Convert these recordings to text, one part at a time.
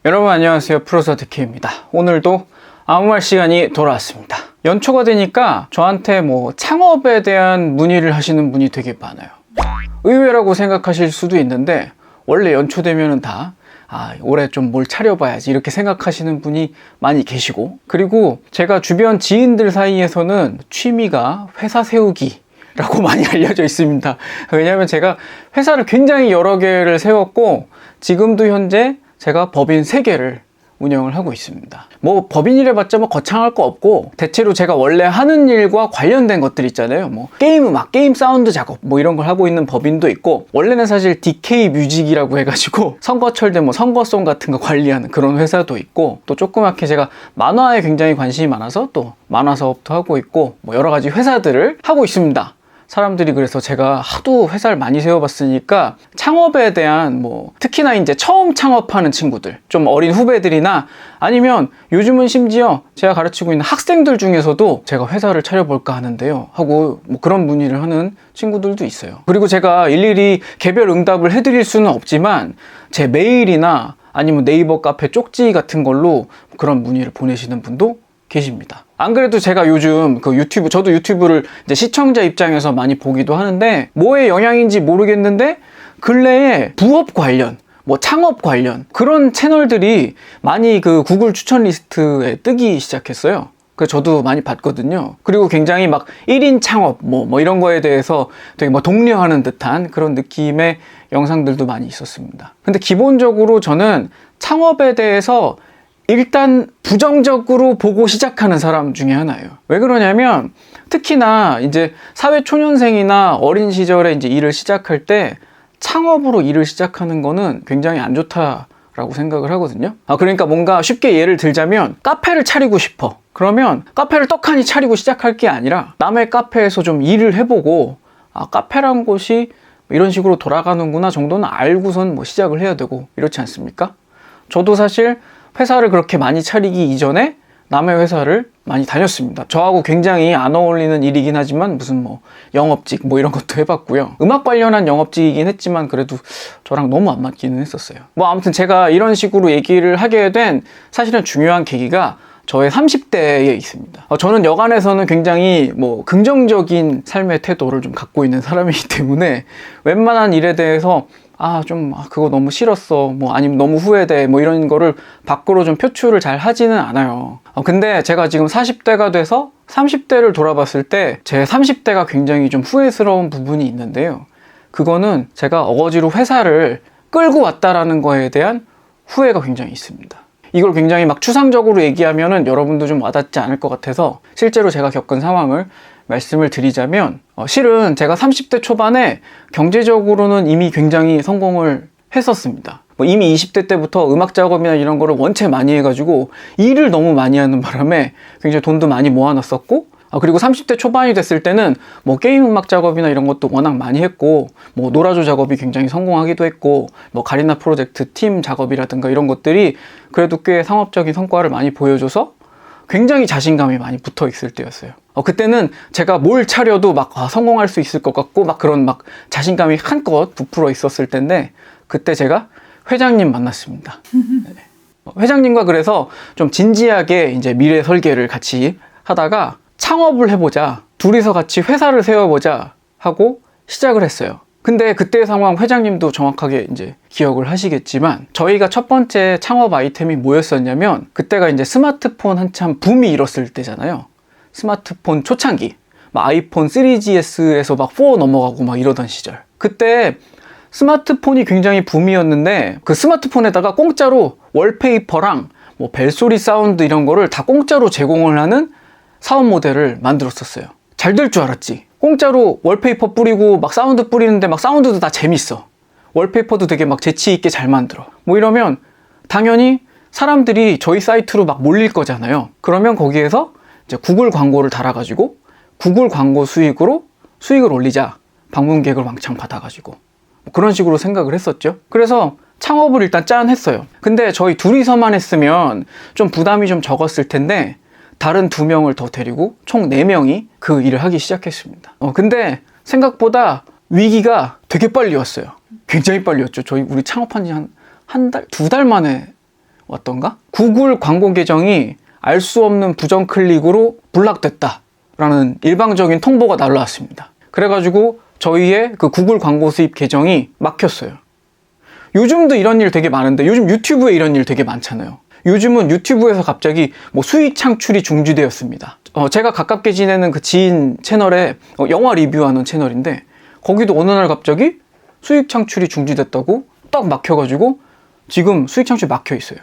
여러분 안녕하세요. 프로서드케입니다. 오늘도 아무 말 시간이 돌아왔습니다. 연초가 되니까 저한테 창업에 대한 문의를 하시는 분이 되게 많아요. 의외라고 생각하실 수도 있는데 원래 연초 되면은 다 올해 좀 뭘 차려봐야지 이렇게 생각하시는 분이 많이 계시고, 그리고 제가 주변 지인들 사이에서는 취미가 회사 세우기 라고 많이 알려져 있습니다. 왜냐하면 제가 회사를 굉장히 여러 개를 세웠고 지금도 현재 제가 법인 3개를 운영을 하고 있습니다. 법인이래 봤자 거창할 거 없고, 대체로 제가 원래 하는 일과 관련된 것들 있잖아요. 게임 음악, 게임 사운드 작업 이런 걸 하고 있는 법인도 있고, 원래는 사실 DK 뮤직이라고 해가지고 선거철 때 선거송 같은 거 관리하는 그런 회사도 있고, 또 조그맣게 제가 만화에 굉장히 관심이 많아서 또 만화 사업도 하고 있고, 여러 가지 회사들을 하고 있습니다. 사람들이 그래서 제가 하도 회사를 많이 세워봤으니까 창업에 대한 특히나 이제 처음 창업하는 친구들, 좀 어린 후배들이나 아니면 요즘은 심지어 제가 가르치고 있는 학생들 중에서도 제가 회사를 차려볼까 하는데요 하고 그런 문의를 하는 친구들도 있어요. 그리고 제가 일일이 개별 응답을 해드릴 수는 없지만 제 메일이나 아니면 네이버 카페 쪽지 같은 걸로 그런 문의를 보내시는 분도 계십니다. 안 그래도 제가 요즘 저도 유튜브를 이제 시청자 입장에서 많이 보기도 하는데 뭐의 영향인지 모르겠는데 근래에 부업 관련, 창업 관련 그런 채널들이 많이 구글 추천 리스트에 뜨기 시작했어요. 그래서 저도 많이 봤거든요. 그리고 굉장히 1인 창업 이런 거에 대해서 되게 독려하는 듯한 그런 느낌의 영상들도 많이 있었습니다. 근데 기본적으로 저는 창업에 대해서 일단 부정적으로 보고 시작하는 사람 중에 하나예요. 왜 그러냐면 특히나 이제 사회 초년생이나 어린 시절에 이제 일을 시작할 때 창업으로 일을 시작하는 거는 굉장히 안 좋다라고 생각을 하거든요. 그러니까 뭔가 쉽게 예를 들자면 카페를 차리고 싶어. 그러면 카페를 떡하니 차리고 시작할 게 아니라 남의 카페에서 좀 일을 해보고 카페란 곳이 이런 식으로 돌아가는구나 정도는 알고선 시작을 해야 되고, 이렇지 않습니까? 저도 사실 회사를 그렇게 많이 차리기 이전에 남의 회사를 많이 다녔습니다. 저하고 굉장히 안 어울리는 일이긴 하지만 무슨 영업직 이런 것도 해봤고요. 음악 관련한 영업직이긴 했지만 그래도 저랑 너무 안 맞기는 했었어요. 아무튼 제가 이런 식으로 얘기를 하게 된 사실은 중요한 계기가 저의 30대에 있습니다. 저는 여간에서는 굉장히 긍정적인 삶의 태도를 좀 갖고 있는 사람이기 때문에 웬만한 일에 대해서 그거 너무 싫었어, 아니면 너무 후회돼, 이런 거를 밖으로 좀 표출을 잘 하지는 않아요. 근데 제가 지금 40대가 돼서 30대를 돌아봤을 때 제 30대가 굉장히 좀 후회스러운 부분이 있는데요. 그거는 제가 어거지로 회사를 끌고 왔다라는 거에 대한 후회가 굉장히 있습니다. 이걸 굉장히 추상적으로 얘기하면은 여러분도 좀 와닿지 않을 것 같아서 실제로 제가 겪은 상황을 말씀을 드리자면, 실은 제가 30대 초반에 경제적으로는 이미 굉장히 성공을 했었습니다. 이미 20대 때부터 음악 작업이나 이런 거를 원체 많이 해가지고 일을 너무 많이 하는 바람에 굉장히 돈도 많이 모아놨었고, 그리고 30대 초반이 됐을 때는 게임 음악 작업이나 이런 것도 워낙 많이 했고, 노라조 작업이 굉장히 성공하기도 했고, 가리나 프로젝트 팀 작업이라든가 이런 것들이 그래도 꽤 상업적인 성과를 많이 보여줘서 굉장히 자신감이 많이 붙어 있을 때였어요. 그때는 제가 뭘 차려도 성공할 수 있을 것 같고 그런 자신감이 한껏 부풀어 있었을 텐데, 그때 제가 회장님 만났습니다. 회장님과 그래서 좀 진지하게 이제 미래 설계를 같이 하다가 창업을 해보자, 둘이서 같이 회사를 세워보자 하고 시작을 했어요. 근데 그때의 상황 회장님도 정확하게 이제 기억을 하시겠지만, 저희가 첫 번째 창업 아이템이 뭐였었냐면, 그때가 이제 스마트폰 한참 붐이 일었을 때잖아요. 스마트폰 초창기, 아이폰 3GS에서 4 넘어가고 이러던 시절. 그때 스마트폰이 굉장히 붐이었는데 그 스마트폰에다가 공짜로 월페이퍼랑 벨소리 사운드 이런 거를 다 공짜로 제공을 하는 사업 모델을 만들었었어요. 잘 될 줄 알았지. 공짜로 월페이퍼 뿌리고 사운드 뿌리는데 사운드도 다 재밌어. 월페이퍼도 되게 재치 있게 잘 만들어. 이러면 당연히 사람들이 저희 사이트로 몰릴 거잖아요. 그러면 거기에서 이제 구글 광고를 달아가지고 구글 광고 수익으로 수익을 올리자. 방문객을 왕창 받아가지고 그런 식으로 생각을 했었죠. 그래서 창업을 일단 했어요. 근데 저희 둘이서만 했으면 좀 부담이 좀 적었을 텐데 다른 2명을 더 데리고 총 4명이 그 일을 하기 시작했습니다. 근데 생각보다 위기가 되게 빨리 왔어요. 굉장히 빨리 왔죠. 우리 창업한 지 한 달, 2달 만에 왔던가? 구글 광고 계정이 알 수 없는 부정 클릭으로 블락됐다 라는 일방적인 통보가 날라왔습니다. 그래가지고 저희의 그 구글 광고 수입 계정이 막혔어요. 요즘도 이런 일 되게 많은데 요즘 유튜브에 이런 일 되게 많잖아요. 요즘은 유튜브에서 갑자기 뭐 수익 창출이 중지되었습니다. 제가 가깝게 지내는 그 지인 채널에 영화 리뷰하는 채널인데 거기도 어느 날 갑자기 수익 창출이 중지됐다고 딱 막혀가지고 지금 수익 창출이 막혀 있어요.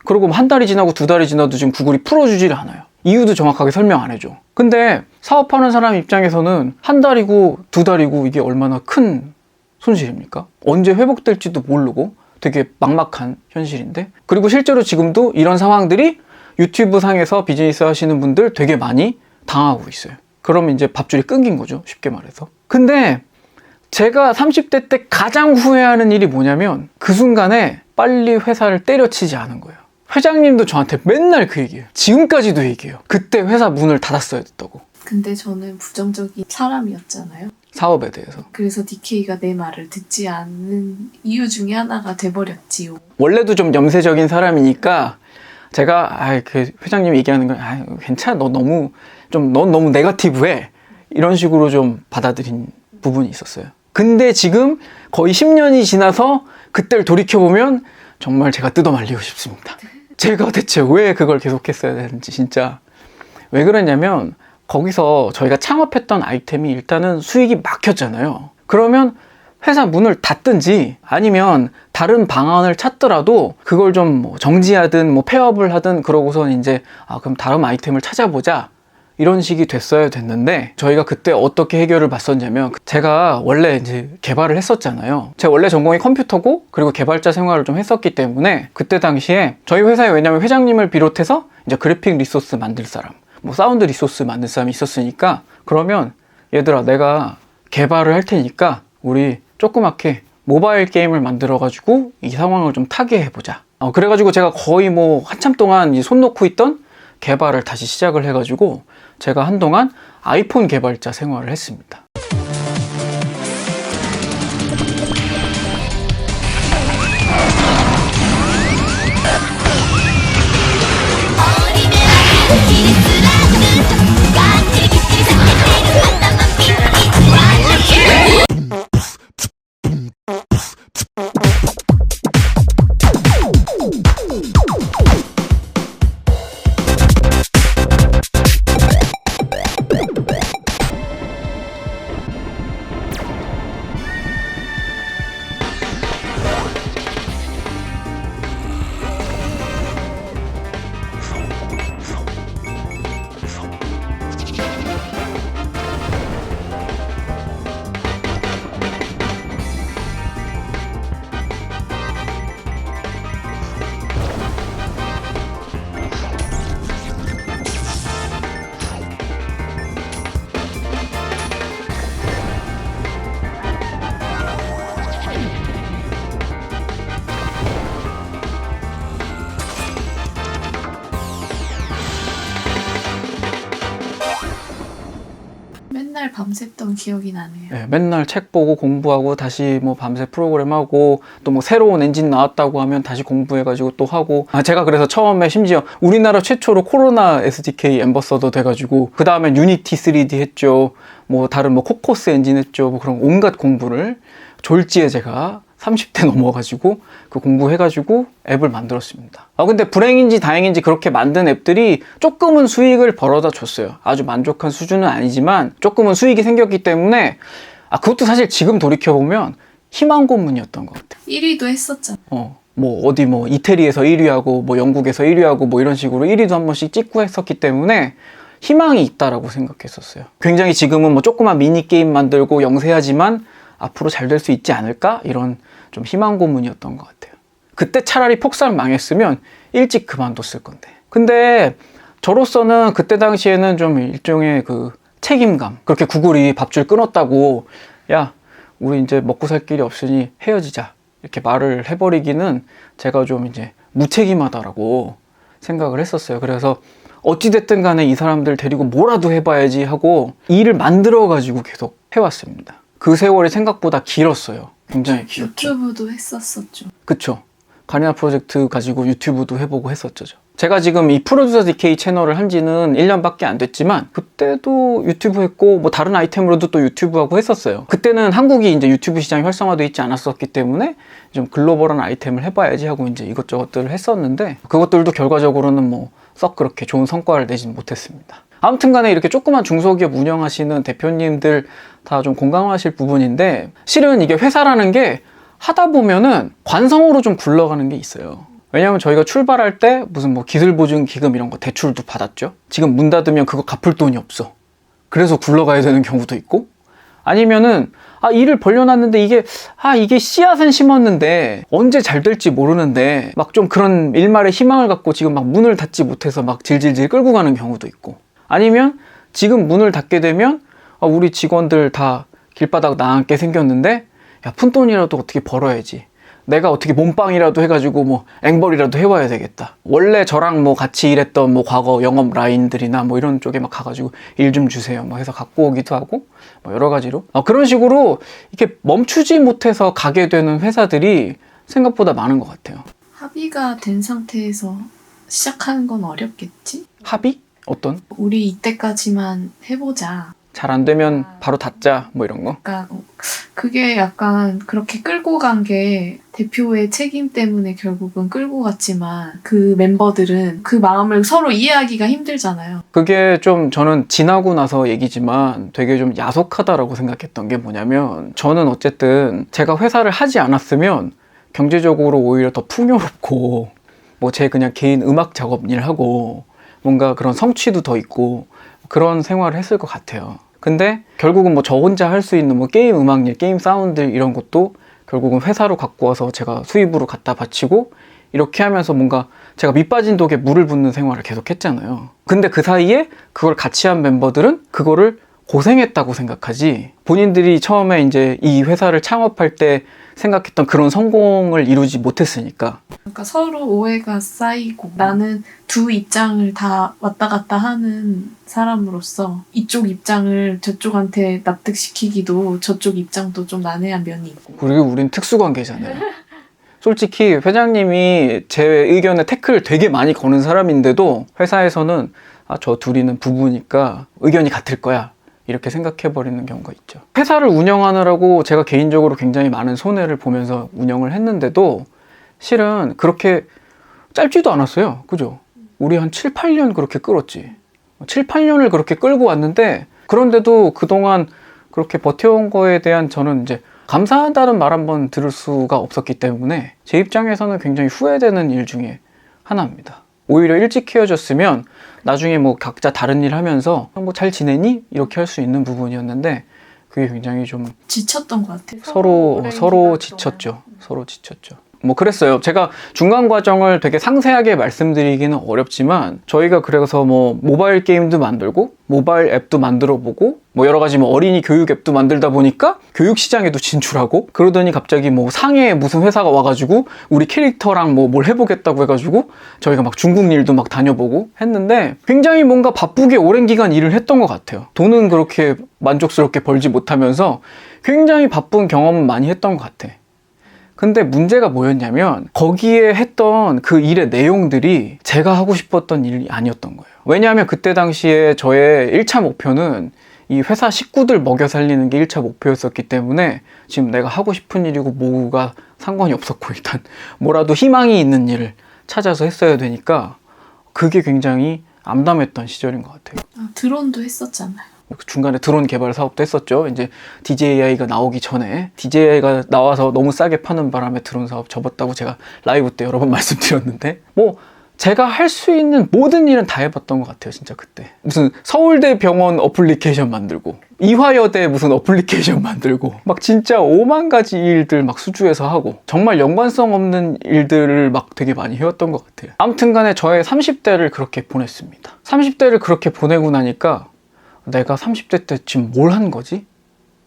그리고 한 달이 지나고 두 달이 지나도 지금 구글이 풀어주지를 않아요. 이유도 정확하게 설명 안 해줘. 근데 사업하는 사람 입장에서는 한 달이고 두 달이고 이게 얼마나 큰 손실입니까? 언제 회복될지도 모르고 되게 막막한 현실인데, 그리고 실제로 지금도 이런 상황들이 유튜브 상에서 비즈니스 하시는 분들 되게 많이 당하고 있어요. 그러면 이제 밥줄이 끊긴 거죠, 쉽게 말해서. 근데 제가 30대 때 가장 후회하는 일이 뭐냐면 그 순간에 빨리 회사를 때려치지 않은 거예요. 회장님도 저한테 맨날 그 얘기해요. 지금까지도 얘기해요. 그때 회사 문을 닫았어야 됐다고. 근데 저는 부정적인 사람이었잖아요. 사업에 대해서. 그래서 DK가 내 말을 듣지 않는 이유 중에 하나가 돼버렸지요. 원래도 좀 염세적인 사람이니까 제가 그 회장님 얘기하는 거 괜찮아, 넌 너무 네거티브해, 이런 식으로 좀 받아들인 부분이 있었어요. 근데 지금 거의 10년이 지나서 그때를 돌이켜보면 정말 제가 뜯어말리고 싶습니다. 제가 대체 왜 그걸 계속했어야 되는지. 진짜 왜 그랬냐면 거기서 저희가 창업했던 아이템이 일단은 수익이 막혔잖아요. 그러면 회사 문을 닫든지 아니면 다른 방안을 찾더라도 그걸 좀 뭐 정지하든 뭐 폐업을 하든 그러고선 이제 그럼 다른 아이템을 찾아보자, 이런 식이 됐어야 됐는데, 저희가 그때 어떻게 해결을 봤었냐면, 제가 원래 이제 개발을 했었잖아요. 제가 원래 전공이 컴퓨터고 그리고 개발자 생활을 좀 했었기 때문에 그때 당시에 저희 회사에, 왜냐면 회장님을 비롯해서 이제 그래픽 리소스 만들 사람, 뭐 사운드 리소스 만들 사람이 있었으니까, 그러면 얘들아 내가 개발을 할 테니까 우리 조그맣게 모바일 게임을 만들어 가지고 이 상황을 좀 타게 해보자. 그래가지고 제가 거의 뭐 한참 동안 손 놓고 있던 개발을 다시 시작을 해가지고 제가 한동안 아이폰 개발자 생활을 했습니다. 맨날 밤샜던 기억이 나네요. 네, 맨날 책 보고 공부하고 다시 뭐 밤새 프로그램 하고 또 뭐 새로운 엔진 나왔다고 하면 다시 공부해가지고 또 하고. 제가 그래서 처음에 심지어 우리나라 최초로 코로나 SDK 앰버서더 돼가지고 그 다음엔 유니티 3D 했죠. 뭐 다른 뭐 코코스 엔진 했죠. 뭐 그런 온갖 공부를 졸지에 제가 30대 넘어가지고 그 공부해가지고 앱을 만들었습니다. 근데 불행인지 다행인지 그렇게 만든 앱들이 조금은 수익을 벌어다 줬어요. 아주 만족한 수준은 아니지만 조금은 수익이 생겼기 때문에 그것도 사실 지금 돌이켜보면 희망 고문이었던 것 같아요. 1위도 했었잖아. 뭐 어디 뭐 이태리에서 1위하고 뭐 영국에서 1위하고 뭐 이런 식으로 1위도 한 번씩 찍고 했었기 때문에 희망이 있다라고 생각했었어요. 굉장히 지금은 뭐 조그만 미니게임 만들고 영세하지만 앞으로 잘 될 수 있지 않을까? 이런 좀 희망 고문이었던 것 같아요. 그때 차라리 폭삭 망했으면 일찍 그만뒀을 건데. 근데 저로서는 그때 당시에는 좀 일종의 그 책임감, 그렇게 구글이 밥줄 끊었다고 야 우리 이제 먹고 살 길이 없으니 헤어지자 이렇게 말을 해버리기는 제가 좀 이제 무책임하다라고 생각을 했었어요. 그래서 어찌됐든 간에 이 사람들 데리고 뭐라도 해봐야지 하고 일을 만들어 가지고 계속 해왔습니다. 그 세월이 생각보다 길었어요. 굉장히 길었죠. 유튜브도 했었었죠. 그쵸. 가리나 프로젝트 가지고 유튜브도 해보고 했었죠. 제가 지금 이 프로듀서 DK 채널을 한 지는 1년밖에 안 됐지만 그때도 유튜브 했고 뭐 다른 아이템으로도 또 유튜브 하고 했었어요. 그때는 한국이 이제 유튜브 시장이 활성화되어 있지 않았었기 때문에 좀 글로벌한 아이템을 해봐야지 하고 이제 이것저것들을 했었는데 그것들도 결과적으로는 뭐 썩 그렇게 좋은 성과를 내진 못했습니다. 아무튼 간에 이렇게 조그만 중소기업 운영하시는 대표님들 다 좀 공감하실 부분인데 실은 이게 회사라는 게 하다 보면은 관성으로 좀 굴러가는 게 있어요. 왜냐하면 저희가 출발할 때 무슨 뭐 기술보증기금 이런 거 대출도 받았죠. 지금 문 닫으면 그거 갚을 돈이 없어. 그래서 굴러가야 되는 경우도 있고 아니면은 일을 벌려놨는데 이게 씨앗은 심었는데 언제 잘 될지 모르는데 막 좀 그런 일말의 희망을 갖고 지금 막 문을 닫지 못해서 막 질질질 끌고 가는 경우도 있고 아니면 지금 문을 닫게 되면 우리 직원들 다 길바닥 나앉게 생겼는데 야, 푼돈이라도 어떻게 벌어야지. 내가 어떻게 몸빵이라도 해가지고 뭐 앵벌이라도 해와야 되겠다. 원래 저랑 뭐 같이 일했던 뭐 과거 영업 라인들이나 뭐 이런 쪽에 막 가가지고 일 좀 주세요. 뭐 해서 갖고 오기도 하고 뭐 여러 가지로 그런 식으로 이렇게 멈추지 못해서 가게 되는 회사들이 생각보다 많은 것 같아요. 합의가 된 상태에서 시작하는 건 어렵겠지? 합의? 어떤? 우리 이때까지만 해보자. 잘 안 되면 바로 닫자 뭐 이런 거? 그러니까 그게 약간 그렇게 끌고 간 게 대표의 책임 때문에 결국은 끌고 갔지만 그 멤버들은 그 마음을 서로 이해하기가 힘들잖아요. 그게 좀 저는 지나고 나서 얘기지만 되게 좀 야속하다라고 생각했던 게 뭐냐면 저는 어쨌든 제가 회사를 하지 않았으면 경제적으로 오히려 더 풍요롭고 뭐 제 그냥 개인 음악 작업 일하고 뭔가 그런 성취도 더 있고 그런 생활을 했을 것 같아요. 근데 결국은 뭐 저 혼자 할 수 있는 뭐 게임 음악일, 게임 사운드 이런 것도 결국은 회사로 갖고 와서 제가 수입으로 갖다 바치고 이렇게 하면서 뭔가 제가 밑빠진 독에 물을 붓는 생활을 계속 했잖아요. 근데 그 사이에 그걸 같이 한 멤버들은 그거를 고생했다고 생각하지 본인들이 처음에 이제 이 회사를 창업할 때 생각했던 그런 성공을 이루지 못했으니까. 그러니까 서로 오해가 쌓이고 나는 두 입장을 다 왔다 갔다 하는 사람으로서 이쪽 입장을 저쪽한테 납득시키기도 저쪽 입장도 좀 난해한 면이 있고. 그리고 우린 특수관계잖아요. 솔직히 회장님이 제 의견에 태클을 되게 많이 거는 사람인데도 회사에서는 저 둘이는 부부니까 의견이 같을 거야. 이렇게 생각해버리는 경우가 있죠. 회사를 운영하느라고 제가 개인적으로 굉장히 많은 손해를 보면서 운영을 했는데도 실은 그렇게 짧지도 않았어요. 그죠? 우리 한 7, 8년 그렇게 끌었지. 7, 8년을 그렇게 끌고 왔는데 그런데도 그동안 그렇게 버텨온 거에 대한 저는 이제 감사하다는 말 한번 들을 수가 없었기 때문에 제 입장에서는 굉장히 후회되는 일 중에 하나입니다. 오히려 일찍 헤어졌으면 나중에 뭐 각자 다른 일 하면서 뭐 잘 지내니? 이렇게 할 수 있는 부분이었는데 그게 굉장히 좀 지쳤던 것 같아요. 서로 지쳤죠. 서로 지쳤죠. 뭐 그랬어요. 제가 중간 과정을 되게 상세하게 말씀드리기는 어렵지만 저희가 그래서 뭐 모바일 게임도 만들고 모바일 앱도 만들어 보고 뭐 여러 가지 뭐 어린이 교육 앱도 만들다 보니까 교육 시장에도 진출하고 그러더니 갑자기 뭐 상해에 무슨 회사가 와가지고 우리 캐릭터랑 뭐 뭘 해보겠다고 해가지고 저희가 막 중국 일도 막 다녀보고 했는데 굉장히 뭔가 바쁘게 오랜 기간 일을 했던 것 같아요. 돈은 그렇게 만족스럽게 벌지 못하면서 굉장히 바쁜 경험은 많이 했던 것 같아. 근데 문제가 뭐였냐면 거기에 했던 그 일의 내용들이 제가 하고 싶었던 일이 아니었던 거예요. 왜냐하면 그때 당시에 저의 1차 목표는 이 회사 식구들 먹여 살리는 게 1차 목표였었기 때문에 지금 내가 하고 싶은 일이고 뭐가 상관이 없었고 일단 뭐라도 희망이 있는 일을 찾아서 했어야 되니까 그게 굉장히 암담했던 시절인 것 같아요. 드론도 했었잖아요. 중간에 드론 개발 사업도 했었죠. 이제 DJI가 나오기 전에 DJI가 나와서 너무 싸게 파는 바람에 드론 사업 접었다고 제가 라이브 때 여러 번 말씀드렸는데 뭐 제가 할 수 있는 모든 일은 다 해봤던 것 같아요. 진짜 그때 무슨 서울대 병원 어플리케이션 만들고 이화여대 무슨 어플리케이션 만들고 막 진짜 5만 가지 일들 막 수주해서 하고 정말 연관성 없는 일들을 막 되게 많이 해왔던 것 같아요. 아무튼 간에 저의 30대를 그렇게 보냈습니다. 30대를 그렇게 보내고 나니까 내가 30대 때 지금 뭘 한 거지?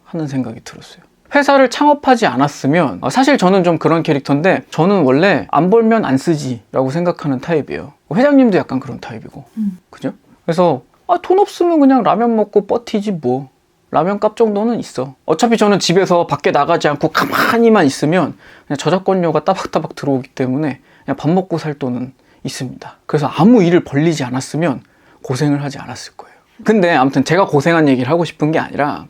하는 생각이 들었어요. 회사를 창업하지 않았으면 사실 저는 좀 그런 캐릭터인데 저는 원래 안 벌면 안 쓰지 라고 생각하는 타입이에요. 회장님도 약간 그런 타입이고 그죠? 그래서 돈 없으면 그냥 라면 먹고 버티지 뭐 라면값 정도는 있어. 어차피 저는 집에서 밖에 나가지 않고 가만히만 있으면 그냥 저작권료가 따박따박 들어오기 때문에 그냥 밥 먹고 살 돈은 있습니다. 그래서 아무 일을 벌리지 않았으면 고생을 하지 않았을 거예요. 근데 아무튼 제가 고생한 얘기를 하고 싶은 게 아니라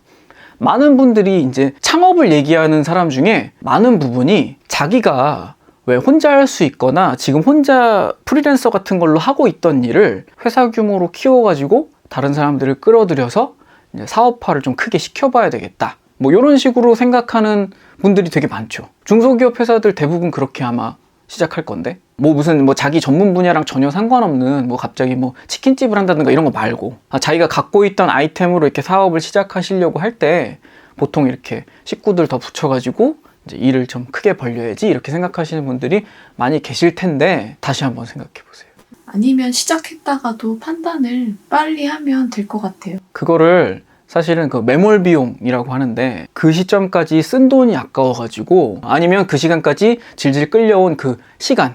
많은 분들이 이제 창업을 얘기하는 사람 중에 많은 부분이 자기가 왜 혼자 할 수 있거나 지금 혼자 프리랜서 같은 걸로 하고 있던 일을 회사 규모로 키워가지고 다른 사람들을 끌어들여서 이제 사업화를 좀 크게 시켜봐야 되겠다. 뭐 이런 식으로 생각하는 분들이 되게 많죠. 중소기업 회사들 대부분 그렇게 아마 시작할 건데 뭐 무슨 뭐 자기 전문 분야랑 전혀 상관없는 뭐 갑자기 뭐 치킨집을 한다든가 이런 거 말고 자기가 갖고 있던 아이템으로 이렇게 사업을 시작하시려고 할 때 보통 이렇게 식구들 더 붙여가지고 이제 일을 좀 크게 벌려야지 이렇게 생각하시는 분들이 많이 계실 텐데 다시 한번 생각해 보세요. 아니면 시작했다가도 판단을 빨리 하면 될 것 같아요. 그거를 사실은 그 매몰 비용이라고 하는데 그 시점까지 쓴 돈이 아까워가지고 아니면 그 시간까지 질질 끌려온 그 시간,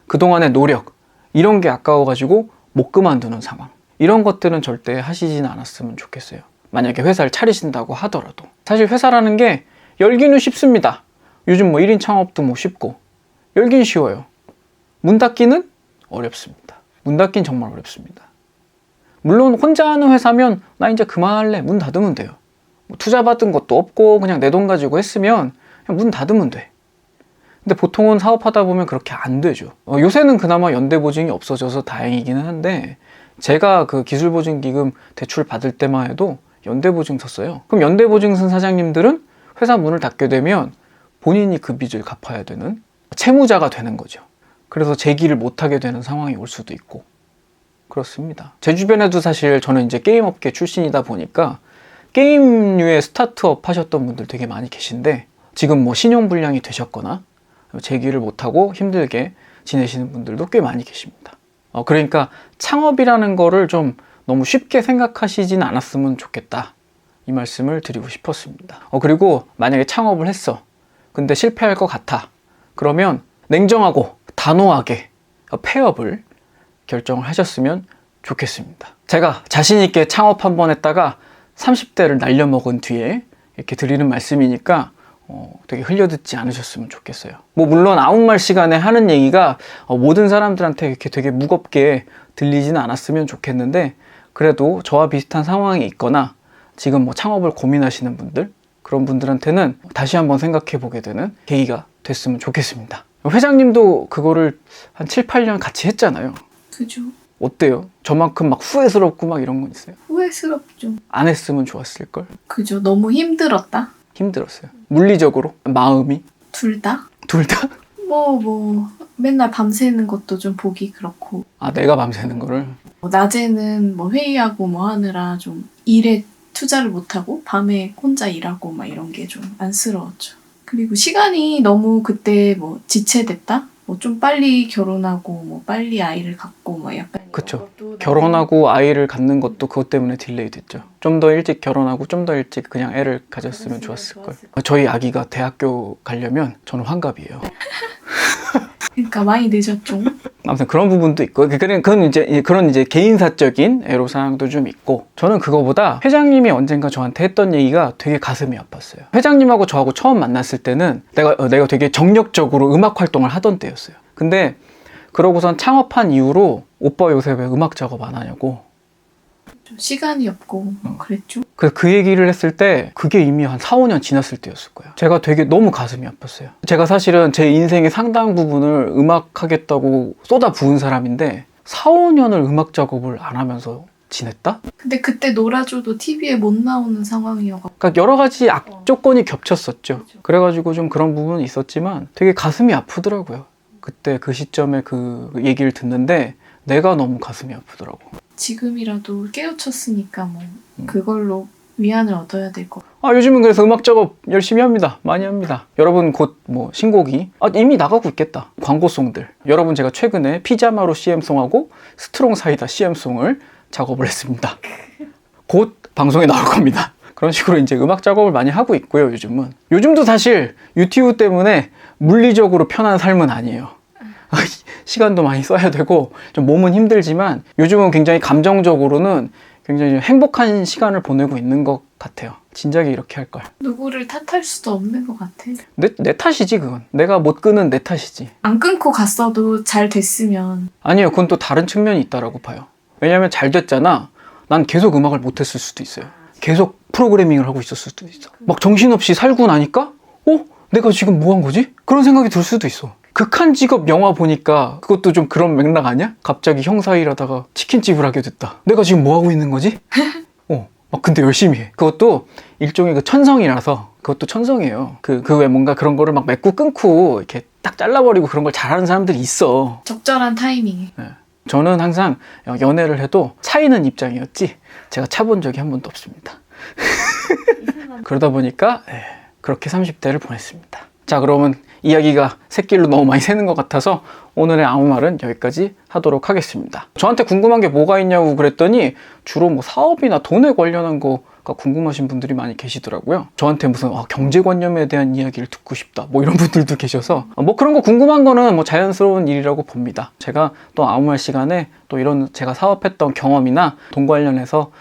그동안의 노력 이런 게 아까워가지고 못 그만두는 상황. 이런 것들은 절대 하시진 않았으면 좋겠어요. 만약에 회사를 차리신다고 하더라도. 사실 회사라는 게 열기는 쉽습니다. 요즘 뭐 1인 창업도 뭐 쉽고 열긴 쉬워요. 문 닫기는 어렵습니다. 문 닫긴 정말 어렵습니다. 물론 혼자 하는 회사면 나 이제 그만할래 문 닫으면 돼요. 뭐 투자 받은 것도 없고 그냥 내 돈 가지고 했으면 그냥 문 닫으면 돼. 근데 보통은 사업하다 보면 그렇게 안 되죠. 요새는 그나마 연대보증이 없어져서 다행이기는 한데 제가 그 기술보증기금 대출 받을 때만 해도 연대보증 섰어요. 그럼 연대보증 쓴 사장님들은 회사 문을 닫게 되면 본인이 그 빚을 갚아야 되는 채무자가 되는 거죠. 그래서 재기를 못하게 되는 상황이 올 수도 있고 그렇습니다. 제 주변에도 사실 저는 이제 게임업계 출신이다 보니까 게임류의 스타트업 하셨던 분들 되게 많이 계신데 지금 뭐 신용불량이 되셨거나 재기를 못하고 힘들게 지내시는 분들도 꽤 많이 계십니다. 그러니까 창업이라는 거를 좀 너무 쉽게 생각하시진 않았으면 좋겠다. 이 말씀을 드리고 싶었습니다. 그리고 만약에 창업을 했어. 근데 실패할 것 같아. 그러면 냉정하고 단호하게 폐업을 결정을 하셨으면 좋겠습니다. 제가 자신 있게 창업 한번 했다가 30대를 날려먹은 뒤에 이렇게 드리는 말씀이니까 되게 흘려듣지 않으셨으면 좋겠어요. 뭐 물론 아무 말 시간에 하는 얘기가 모든 사람들한테 이렇게 되게 무겁게 들리지는 않았으면 좋겠는데 그래도 저와 비슷한 상황이 있거나 지금 뭐 창업을 고민하시는 분들 그런 분들한테는 다시 한번 생각해 보게 되는 계기가 됐으면 좋겠습니다. 회장님도 그거를 한 7, 8년 같이 했잖아요. 그죠. 어때요? 저만큼 막 후회스럽고 막 이런 건 있어요? 후회스럽죠. 안 했으면 좋았을걸? 그죠. 너무 힘들었다. 힘들었어요. 물리적으로? 마음이? 둘 다? 둘 다? 맨날 밤새는 것도 좀 보기 그렇고. 내가 밤새는 거를? 낮에는 뭐 회의하고 뭐 하느라 좀 일에 투자를 못하고 밤에 혼자 일하고 막 이런 게 좀 안쓰러웠죠. 그리고 시간이 너무 그때 뭐 지체됐다? 뭐 좀 빨리 결혼하고 뭐 빨리 아이를 갖고 뭐 약간 그쵸. 결혼하고 아이를 갖는 것도 그것 때문에 딜레이 됐죠. 좀 더 일찍 결혼하고 좀 더 일찍 그냥 애를 가졌으면 좋았을걸. 저희 아기가 대학교 가려면 저는 환갑이에요. 그러니까 많이 늦었죠. 아무튼 그런 부분도 있고 그런 이제 개인사적인 애로사항도 좀 있고 저는 그거보다 회장님이 언젠가 저한테 했던 얘기가 되게 가슴이 아팠어요. 회장님하고 저하고 처음 만났을 때는 내가 되게 정력적으로 음악 활동을 하던 때였어요. 근데 그러고선 창업한 이후로 오빠 요새 왜 음악 작업 안 하냐고 시간이 없고 그랬죠. 그 얘기를 했을 때 그게 이미 한 4, 5년 지났을 때였을 거예요. 제가 되게 너무 가슴이 아팠어요. 제가 사실은 제 인생의 상당 부분을 음악 하겠다고 쏟아 부은 사람인데 4, 5년을 음악 작업을 안 하면서 지냈다? 근데 그때 놀아줘도 TV에 못 나오는 상황이어가지고 그러니까 여러 가지 악조건이 겹쳤었죠. 그래가지고 좀 그런 부분이 있었지만 되게 가슴이 아프더라고요. 그때 그 시점에 그 얘기를 듣는데 내가 너무 가슴이 아프더라고. 지금이라도 깨우쳤으니까 뭐 그걸로 위안을 얻어야 될 것 같아요. 요즘은 그래서 음악 작업 열심히 합니다. 많이 합니다. 여러분 곧 뭐 신곡이 이미 나가고 있겠다. 광고송들. 여러분 제가 최근에 피자마루 CM송하고 스트롱 사이다 CM송을 작업을 했습니다. 곧 방송에 나올 겁니다. 그런 식으로 이제 음악 작업을 많이 하고 있고요. 요즘도 사실 유튜브 때문에 물리적으로 편한 삶은 아니에요. 시간도 많이 써야 되고 좀 몸은 힘들지만 요즘은 굉장히 감정적으로는 굉장히 행복한 시간을 보내고 있는 것 같아요. 진작에 이렇게 할 걸. 누구를 탓할 수도 없는 것 같아. 내 탓이지 그건. 내가 못 끄는 내 탓이지. 안 끊고 갔어도 잘 됐으면. 아니요, 그건 또 다른 측면이 있다라고 봐요. 왜냐면 잘 됐잖아. 난 계속 음악을 못했을 수도 있어요. 계속 프로그래밍을 하고 있었을 수도 있어. 막 정신없이 살고 나니까 내가 지금 뭐 한 거지? 그런 생각이 들 수도 있어. 극한 직업 영화 보니까 그것도 좀 그런 맥락 아니야? 갑자기 형사 일하다가 치킨집을 하게 됐다. 내가 지금 뭐 하고 있는 거지? 막 근데 열심히 해. 그것도 일종의 그 천성이라서 그것도 천성이에요. 그 왜 뭔가 그런 거를 막 맺고 끊고 이렇게 딱 잘라버리고 그런 걸 잘하는 사람들이 있어. 적절한 타이밍에. 네. 저는 항상 연애를 해도 차이는 입장이었지 제가 차본 적이 한 번도 없습니다. 그러다 보니까 그렇게 30대를 보냈습니다. 자, 그러면 이야기가 새길로 너무 많이 새는 것 같아서 오늘의 아무 말은 여기까지 하도록 하겠습니다. 저한테 궁금한 게 뭐가 있냐고 그랬더니 주로 뭐 사업이나 돈에 관련한 거가 궁금하신 분들이 많이 계시더라고요. 저한테 무슨 경제관념에 대한 이야기를 듣고 싶다 뭐 이런 분들도 계셔서 뭐 그런 거 궁금한 거는 뭐 자연스러운 일이라고 봅니다. 제가 또 아무 말 시간에 또 이런 제가 사업했던 경험이나 돈 관련해서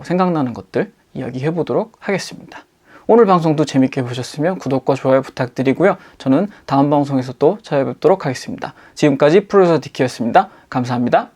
생각나는 것들 이야기해 보도록 하겠습니다. 오늘 방송도 재밌게 보셨으면 구독과 좋아요 부탁드리고요. 저는 다음 방송에서 또 찾아뵙도록 하겠습니다. 지금까지 프로듀서 디키였습니다. 감사합니다.